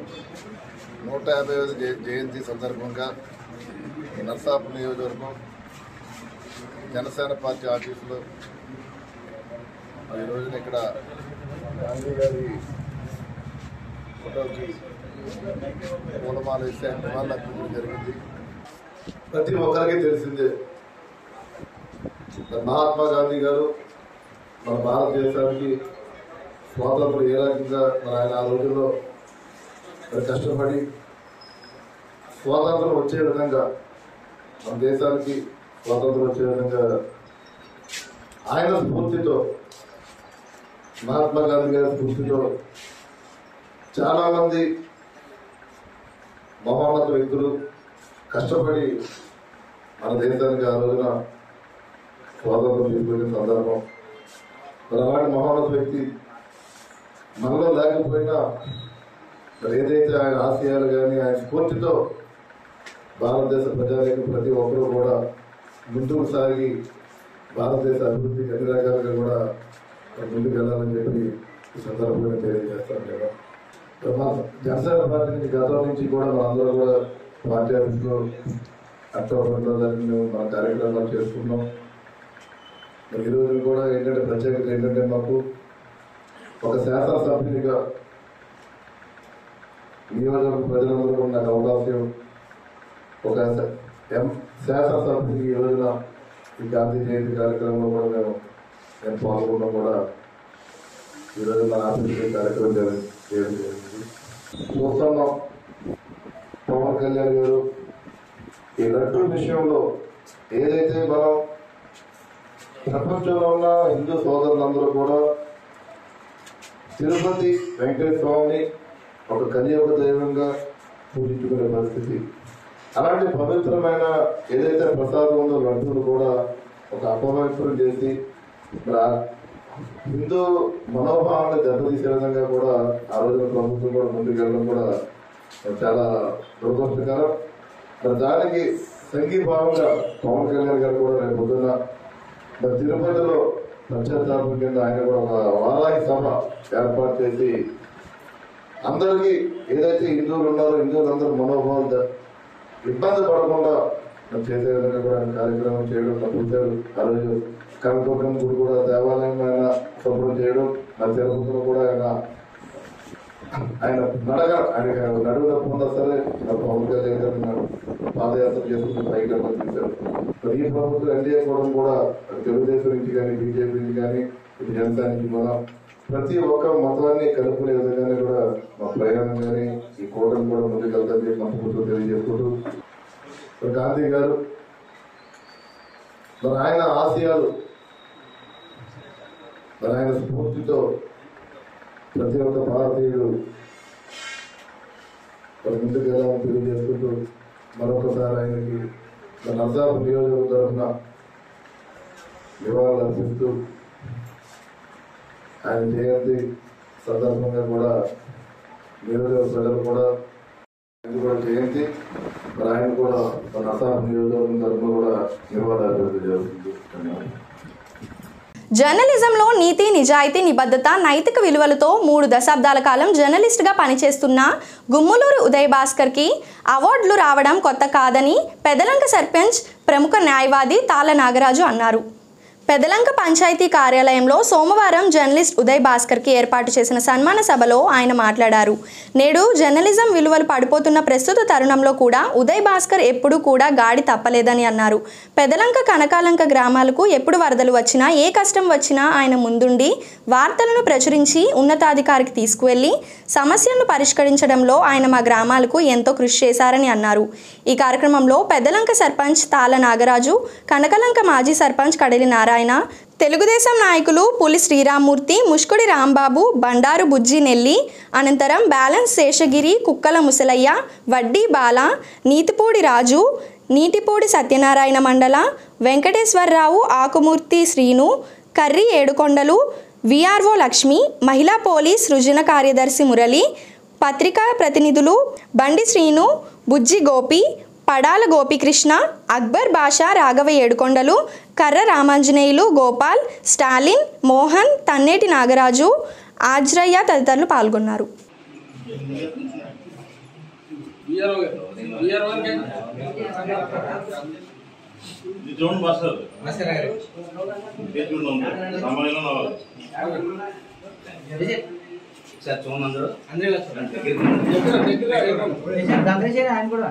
S: 150వ జయంతి సందర్భంగా నర్సాపురం నియోజకవర్గం జనసేన పార్టీ ఆఫీసులో ఈ రోజున ఇక్కడ గాంధీ గారి ఫోటోకి పూలమాల వేసి నివాళులు అర్పించడం జరిగింది. ప్రతి ఒక్కరికి తెలిసిందే మహాత్మా గాంధీ గారు మన భారతదేశానికి స్వాతంత్రం ఏ రకంగా ఆయన ఆ రోజుల్లో కష్టపడి స్వాతంత్రం వచ్చే విధంగా మన దేశానికి స్వాతంత్రం వచ్చే విధంగా ఆయన స్ఫూర్తితో, మహాత్మా గాంధీ గారి స్ఫూర్తితో చాలామంది మహోన్నత వ్యక్తులు కష్టపడి మన దేశానికి ఆ రోజున స్వాతంత్రం తీసుకునే సందర్భం. మరి అలాంటి మహోన్నత వ్యక్తి మనలో లేకపోయినా మరి ఏదైతే ఆయన ఆశయాలు కానీ ఆయన స్ఫూర్తితో భారతదేశ ప్రజలకు ప్రతి ఒక్కరూ కూడా ముందుకు సాగి భారతదేశ అభివృద్ధికి అన్ని రకాలుగా కూడా ముందుకు వెళ్ళాలని చెప్పి ఈ సందర్భంగా తెలియజేస్తాను కదా. జనసేన పార్టీ నుంచి గతం నుంచి కూడా మనందరూ కూడా పార్టీ ఆఫీస్లో అక్టోబర్ 2వ తారీఖున మన కార్యక్రమాలు చేసుకున్నాం. ఈ రోజు కూడా ఏంటంటే ప్రత్యేకత ఏంటంటే మాకు ఒక శాసనసభ్యునిగా నియోజకవర్గ ప్రజలందరూ నాకు అవకాశం ఒక శాసనసభ్యునికి ఈ రోజున ఈ గాంధీ జయంతి కార్యక్రమంలో కూడా నేను పాల్గొనడం కూడా ఈరోజు మన ఆఫీస్ కార్యక్రమం చేయడం జరిగింది. చూస్తున్నాం పవన్ కళ్యాణ్ గారు ఈ లడ్డూ విషయంలో ఏదైతే మనం ప్రపంచంలో ఉన్న హిందూ సోదరులందరూ కూడా తిరుపతి వెంకటేశ్వర స్వామిని ఒక కలియుగ దైవంగా పూజించుకునే పరిస్థితి. అలాంటి పవిత్రమైన ఏదైతే ప్రసాదం ఉందో లడ్డూలు కూడా ఒక అపవిత్రం చేసి హిందూ మనోభావాన్ని దెబ్బతీసే విధంగా కూడా ఆ రోజున ప్రభుత్వం కూడా ముందుకెళ్ళడం కూడా చాలా దురదృష్టకరం. మరి దానికి సంఘీభావంగా పవన్ కళ్యాణ్ గారు కూడా రేపు పొద్దున్న మరి తిరుపతిలో పశ్చాత్తాపం కింద ఆయన కూడా ఒక వారాహి సభ ఏర్పాటు చేసి అందరికీ ఏదైతే హిందువులు ఉన్నారో హిందువులందరూ మనోభావాలు ఇబ్బంది పడకుండా చేసే విధంగా కూడా ఆయన కార్యక్రమం చేయడం చూశారు. ఆ రోజు కనకదుర్గం గుడి కూడా దేవాలయం ఆయన శుభ్రం చేయడం, మరి తిరుపతిలో కూడా ఆయన నడువు తప్పకుండా సరే పవన్ కళ్యాణ్ గారు పాదయాత్ర చేసుకుని పైకి తీశారు. మరి ఈ ప్రభుత్వం ఎన్డీఏ కూడా తెలుగుదేశం నుంచి కానీ బీజేపీ నుంచి కానీ ఇటు జనసేన నుంచి కూడా ప్రతి ఒక్క మతాన్ని కలుపుకునే విధంగానే కూడా మా ప్రయాణం కానీ ఈ కూటమి కూడా ముందుకెళ్తాన్ని మనస్ఫూర్తిగా తెలియజేసుకుంటూ గాంధీ గారు మరి ఆయన ఆశయాలు మరి ఆయన స్ఫూర్తితో ప్రతి ఒక్క భారతీయుడు మరి ముందుకు వెళ్ళాలని తెలియజేసుకుంటూ మరొకసారి ఆయనకి నర్సాపు నియోజకవర్గం తరఫున నివాళులు అర్పిస్తూ ఆయన జయంతి సందర్భంగా కూడా నియోజకవర్గ ప్రజలు కూడా జయంతి మరి ఆయన కూడా నర్సాపు నియోజకవర్గం తరఫున కూడా నివాళులు అర్పించడం జరుగుతుంది.
A: జర్నలిజంలో నీతి, నిజాయితీ, నిబద్ధత, నైతిక విలువలతో 3 దశాబ్దాల కాలం జర్నలిస్ట్గా పనిచేస్తున్న గుమ్మలూరు ఉదయ్ భాస్కర్కి అవార్డులు రావడం కొత్త కాదని పెదలంక సర్పంచ్, ప్రముఖ న్యాయవాది తాళ్ళ నాగరాజు అన్నారు. పెదలంక పంచాయతీ కార్యాలయంలో సోమవారం జర్నలిస్ట్ ఉదయ్ భాస్కర్కి ఏర్పాటు చేసిన సన్మాన సభలో ఆయన మాట్లాడారు. నేడు జర్నలిజం విలువలు పడిపోతున్న ప్రస్తుత తరుణంలో కూడా ఉదయ్ భాస్కర్ ఎప్పుడూ కూడా గాడి తప్పలేదని అన్నారు. పెదలంక, కనకాలంక గ్రామాలకు ఎప్పుడు వరదలు వచ్చినా, ఏ కష్టం వచ్చినా ఆయన ముందుండి వార్తలను ప్రచురించి ఉన్నతాధికారికి తీసుకువెళ్లి సమస్యలను పరిష్కరించడంలో ఆయన మా గ్రామాలకు ఎంతో కృషి చేశారని అన్నారు. ఈ కార్యక్రమంలో పెదలంక సర్పంచ్ తాళ్ళ నాగరాజు, కనకలంక మాజీ సర్పంచ్ కడలి నారాయణ, తెలుగుదేశం నాయకులు పులి శ్రీరామ్మూర్తి, ముష్కుడి రాంబాబు, బండారు బుజ్జి నెల్లి, అనంతరం బ్యాలెన్స్ శేషగిరి, కుక్కల ముసలయ్య, వడ్డీ బాల, నీతిపూడి రాజు, నీటిపూడి సత్యనారాయణ మండల, వెంకటేశ్వరరావు, ఆకుమూర్తి శ్రీను, కర్రి ఏడుకొండలు, విఆర్ఓ లక్ష్మి, మహిళా పోలీస్ సృజన కార్యదర్శి మురళి, పత్రికా ప్రతినిధులు బండి శ్రీను, బుజ్జి గోపి, పడాల గోపికృష్ణ, అక్బర్ బాషా, రాఘవ ఏడుకొండలు, కర్ర రామాంజనేయులు, గోపాల్, స్టాలిన్, మోహన్, తన్నేటి నాగరాజు, ఆజ్రయ్య తదితరులు పాల్గొన్నారు.
L: సార్ చూడండి అందరూ
T: ఆయన కూడా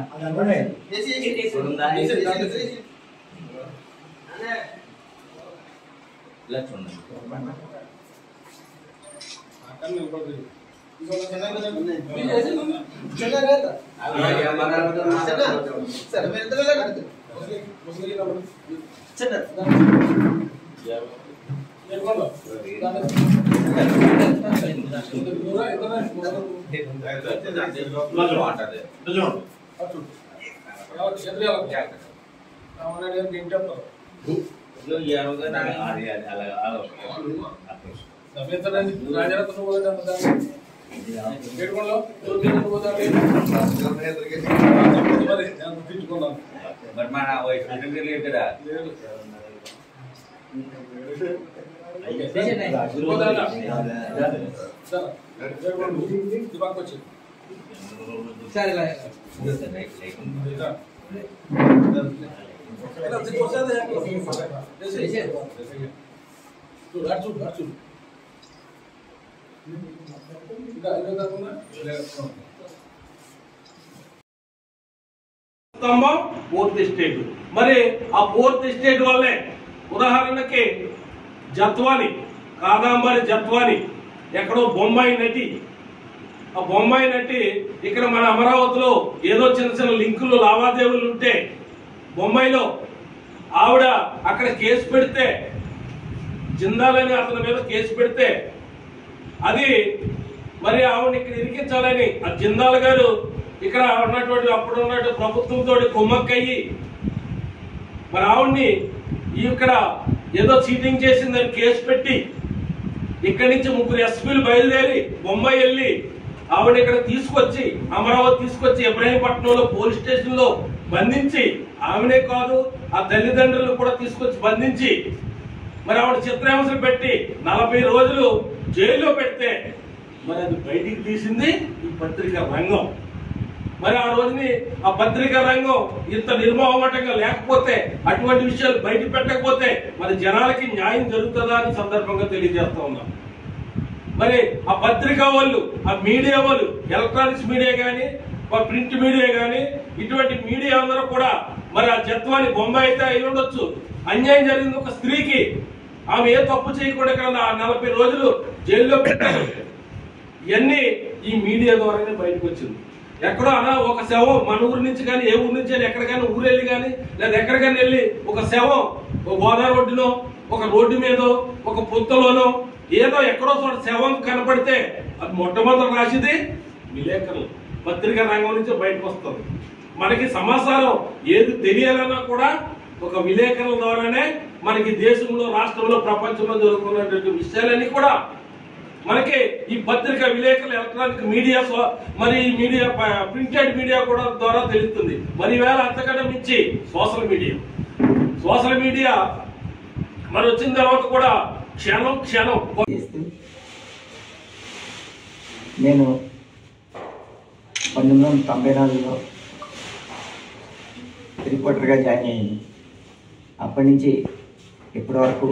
T: స్తంభం ఫోర్త్ ఎస్టేట్. మరి ఆ ఫోర్త్ ఎస్టేట్ వల్లే ఉదాహరణకి జత్వాని, కాదాంబరి జత్వాని ఎక్కడో బొంబాయి నటి, ఆ బొంబాయి నటి ఇక్కడ మన అమరావతిలో ఏదో చిన్న చిన్న లింకులు లావాదేవీలు ఉంటే బొంబాయిలో ఆవిడ అక్కడ కేసు పెడితే, జిందాలని అతని మీద కేసు పెడితే అది మరి ఆవిడని ఇక్కడ ఇరికించాలని ఆ జిందాల్ గారు ఇక్కడ ఉన్నటువంటి అప్పుడు ఉన్నటువంటి ప్రభుత్వంతో కుమ్మక్కయ్యి మరి ఆవిడ్ని ఇక్కడ ఏదో చీటింగ్ చేసిందని కేసు పెట్టి ఇక్కడి నుంచి 3 ఎస్పీలు బయలుదేరి బొంబాయి వెళ్ళి ఆవిడ ఇక్కడ తీసుకొచ్చి అమరావతి తీసుకొచ్చి ఇబ్రహీంపట్నంలో పోలీస్ స్టేషన్ లో బంధించి, ఆమెనే కాదు ఆ తల్లిదండ్రులు కూడా తీసుకొచ్చి బంధించి మరి ఆవిడ చిత్రహింసలు పెట్టి 40 రోజులు జైల్లో పెడితే మరి అది బయటికి తీసింది ఈ పత్రికా రంగం. మరి ఆ రోజుని ఆ పత్రికా రంగం ఇంత నిర్మోహమాటంగా లేకపోతే, అటువంటి విషయాలు బయట పెట్టకపోతే మరి జనాలకి న్యాయం జరుగుతుందా అని సందర్భంగా తెలియజేస్తా ఉన్నాం. మరి ఆ పత్రికా వాళ్ళు, ఆ మీడియా వాళ్ళు, ఎలక్ట్రానిక్స్ మీడియా కానీ ప్రింట్ మీడియా కానీ ఇటువంటి మీడియా అందరూ కూడా మరి ఆ జత్వాని బొంబాయి అయితే అయి ఉండొచ్చు, అన్యాయం జరిగింది ఒక స్త్రీకి, ఆమె ఏ తప్పు చేయకుండా 40 రోజులు జైల్లో పెట్టారు. ఇవన్నీ ఈ మీడియా ద్వారానే బయటకు వచ్చింది. ఎక్కడో అలా ఒక శవం మన ఊరి నుంచి కానీ ఏ ఊరి నుంచి కానీ ఎక్కడికైనా ఊరు వెళ్ళి కానీ లేదా ఎక్కడికైనా వెళ్ళి ఒక శవం ఒక గోదావరి రోడ్డునో ఒక రోడ్డు మీదో ఒక పుత్తలోనో ఏదో ఎక్కడో చోట శవం కనపడితే అది మొట్టమొదటి రాసేది విలేకరులు, పత్రికా రంగం నుంచి బయటకు వస్తుంది. మనకి సమాచారం ఏది తెలియాలన్నా కూడా ఒక విలేకరుల ద్వారానే మనకి దేశంలో, రాష్ట్రంలో, ప్రపంచంలో జరుగుతున్నటువంటి విషయాలన్నీ కూడా మనకి ఈ పత్రికా విలేకరులు, ఎలక్ట్రానిక్ మీడియా, మరి మీడియా ప్రింటెడ్ మీడియా కూడా ద్వారా తెలుస్తుంది. మరి వేళ అంతకంటే మించి సోషల్ మీడియా మరి వచ్చిన తర్వాత కూడా క్షణం
U: నేను 1994లో రిపోర్టర్గా జాయిన్ అయ్యాను. అప్పటి నుంచి ఇప్పటి వరకు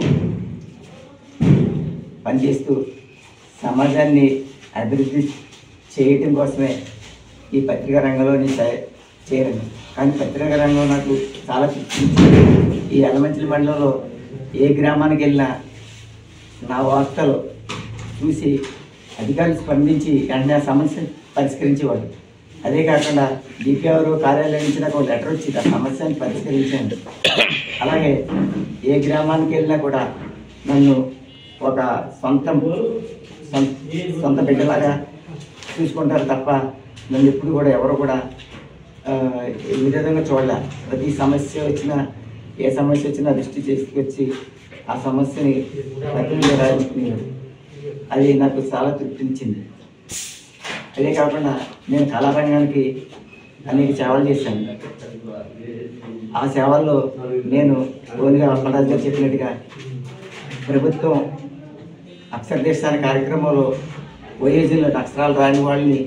U: పనిచేస్తూ సమాజాన్ని అభివృద్ధి చేయటం కోసమే ఈ పత్రికా రంగంలో నేను చేరాను. కానీ పత్రికా రంగం నాకు చాలా ఈ యలమంచిలి మండలంలో ఏ గ్రామానికి వెళ్ళినా నా వార్తలు చూసి అధికారులు స్పందించి వెంటనే ఆ సమస్యను పరిష్కరించేవాడు. అదే కాకుండా డిపిఆర్ కార్యాలయం నుంచి నాకు ఒక లెటర్ వచ్చి ఆ సమస్యను పరిష్కరించాను. అలాగే ఏ గ్రామానికి వెళ్ళినా కూడా నన్ను ఒక సొంత బిడ్డలాగా చూసుకుంటారు తప్ప నన్ను ఎప్పుడు కూడా ఎవరు కూడా ఈ విధంగా చూడలే. ప్రతి సమస్య వచ్చినా, ఏ సమస్య వచ్చినా దృష్టి చేసుకొచ్చి ఆ సమస్యని ప్రతినిధిగా రాయించుకునేవాడు. అది నాకు చాలా తృప్తినిచ్చింది. అదే కాకుండా నేను కళారంగానికి అనేక సేవలు చేశాను. ఆ సేవల్లో నేను ఓన్గా అప్పరాజు గారు చెప్పినట్టుగా ప్రభుత్వం అక్షరదేశాల కార్యక్రమంలో వయోజనులు అక్షరాలు రాని వాళ్ళని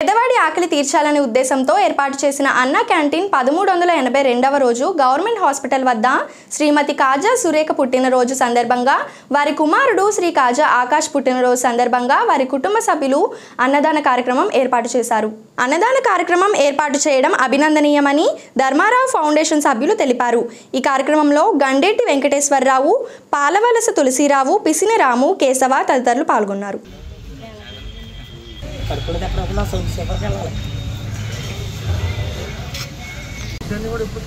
A: పేదవాడి ఆకలి తీర్చాలనే ఉద్దేశంతో ఏర్పాటు చేసిన అన్న క్యాంటీన్ 1382వ రోజు గవర్నమెంట్ హాస్పిటల్ వద్ద శ్రీమతి కాజా సురేఖ పుట్టినరోజు సందర్భంగా వారి కుమారుడు శ్రీ కాజా ఆకాష్ పుట్టినరోజు సందర్భంగా వారి కుటుంబ సభ్యులు అన్నదాన కార్యక్రమం ఏర్పాటు చేశారు. అన్నదాన కార్యక్రమం ఏర్పాటు చేయడం అభినందనీయమని ధర్మారావు ఫౌండేషన్ సభ్యులు తెలిపారు. ఈ కార్యక్రమంలో గండేటి వెంకటేశ్వరరావు, పాలవలస తులసిరావు, పిసిని రాము, కేశవ తదితరులు పాల్గొన్నారు.
N: కూడా ఇప్పుడు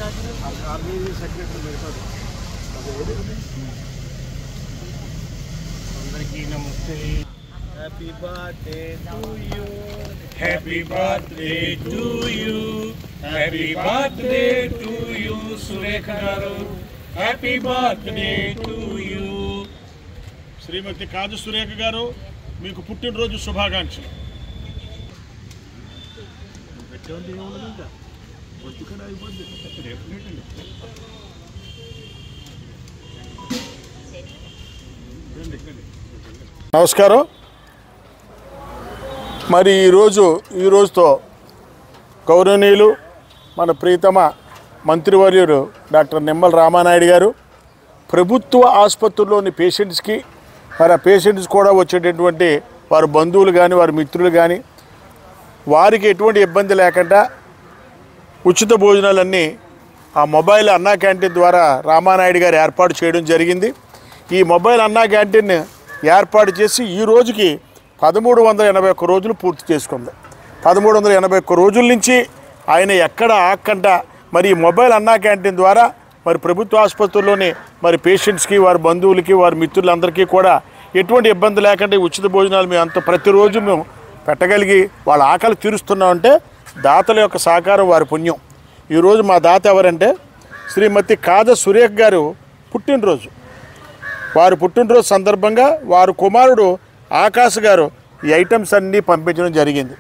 D: Happy birthday to you. Happy birthday to you. Happy birthday to you, Surekha garu. Happy birthday to you.
H: శ్రీమతి కాదు సురేఖ గారు, మీకు పుట్టినరోజు శుభాకాంక్షలు. నమస్కారం. మరి ఈ రోజుతో గౌరవనీయులు మన ప్రీతమ మంత్రివర్యుడు డాక్టర్ నిమ్మల రామానాయుడు గారు ప్రభుత్వ ఆసుపత్రుల్లోని పేషెంట్స్కి, మరి ఆ పేషెంట్స్ కూడా వచ్చేటటువంటి వారి బంధువులు కానీ వారి మిత్రులు కానీ వారికి ఎటువంటి ఇబ్బంది లేకుండా ఉచిత భోజనాలన్నీ ఆ మొబైల్ అన్నా క్యాంటీన్ ద్వారా రామానాయుడు గారు ఏర్పాటు చేయడం జరిగింది. ఈ మొబైల్ అన్నా క్యాంటీన్ ఏర్పాటు చేసి ఈ రోజుకి 1381 రోజులు పూర్తి చేసుకుంది. 1381 రోజుల నుంచి ఆయన ఎక్కడ ఆక్కంట మరి ఈ మొబైల్ అన్నా క్యాంటీన్ ద్వారా మరి ప్రభుత్వ ఆసుపత్రుల్లోని మరి పేషెంట్స్కి, వారి బంధువులకి, వారి మిత్రులందరికీ కూడా ఎటువంటి ఇబ్బంది లేకుండా ఉచిత భోజనాలు మేము అంత ప్రతిరోజు మేము పెట్టగలిగి వాళ్ళ ఆకలి తీరుస్తున్నామంటే దాతల యొక్క సహకారం, వారి పుణ్యం. ఈరోజు మా దాత ఎవరంటే శ్రీమతి కాద సురేఖ గారు పుట్టినరోజు. వారి పుట్టినరోజు సందర్భంగా వారి కుమారుడు ఆకాశ్ గారు ఈ ఐటమ్స్ అన్నీ పంపించడం జరిగింది.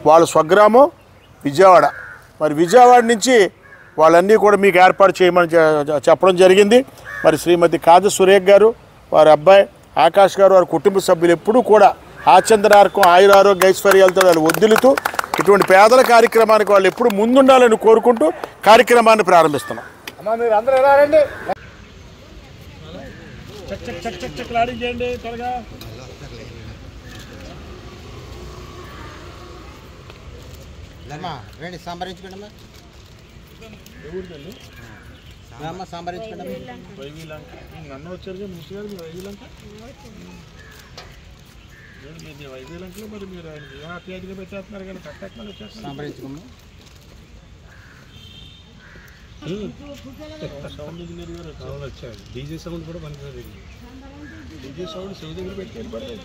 H: వాళ్ళ స్వగ్రామం విజయవాడ. మరి విజయవాడ నుంచి వాళ్ళన్నీ కూడా మీకు ఏర్పాటు చేయమని చెప్పడం జరిగింది. మరి శ్రీమతి కాద సురేఖ గారు, వారి అబ్బాయి ఆకాశ్ గారు, వారి కుటుంబ సభ్యులు ఎప్పుడూ కూడా ఆచంద్రార్కం, ఆయురారోగ్య ఐశ్వర్యాలతో వాళ్ళు వద్దులుతూ ఇటువంటి పేదల కార్యక్రమానికి వాళ్ళు ఎప్పుడు ముందుండాలని కోరుకుంటూ కార్యక్రమాన్ని ప్రారంభిస్తున్నాం.
D: ఆడించండి త్వరగా.
V: రండి సంబరించుకోండి అమ్మ, సంబరించుకోండి.
H: అన్న వచ్చారు మినిస్టర్ గారు, మీరు వైవీలంక వైవీలంకలో మరి మీరు ఆయన అత్యాధిగా పెట్టేస్తున్నారు కానీ కట్టేస్తున్నారు వచ్చేస్తున్నారు.
V: సంబరించుకోమ్మా.
H: సౌండ్ ఇంజనీర్ గారు సౌండ్ వచ్చారు. డీజే సౌండ్ కూడా పనికిరాదు. డీజే సౌండ్ చెవి దగ్గర పెట్టి పడలేదు.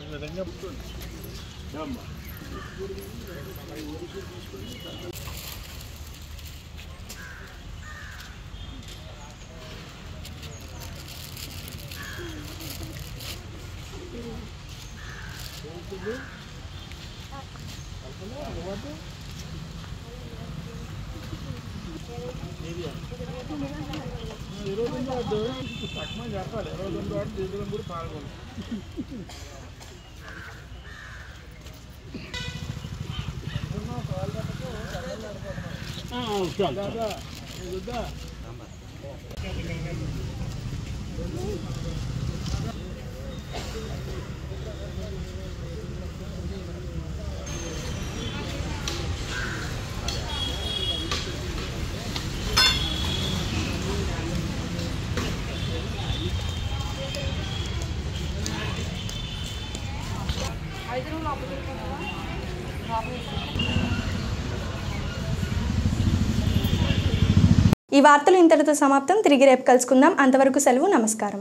H: ఈ విధంగా అమ్మా తక్కువ చెప్పాలి. 22 వాడు దీంట్లో కూడా పాల్గొంది.
A: ఈ వార్తలు ఇంతటితో సమాప్తం. తిరిగి రేపు కలుసుకుందాం. అంతవరకు సెలవు. నమస్కారం.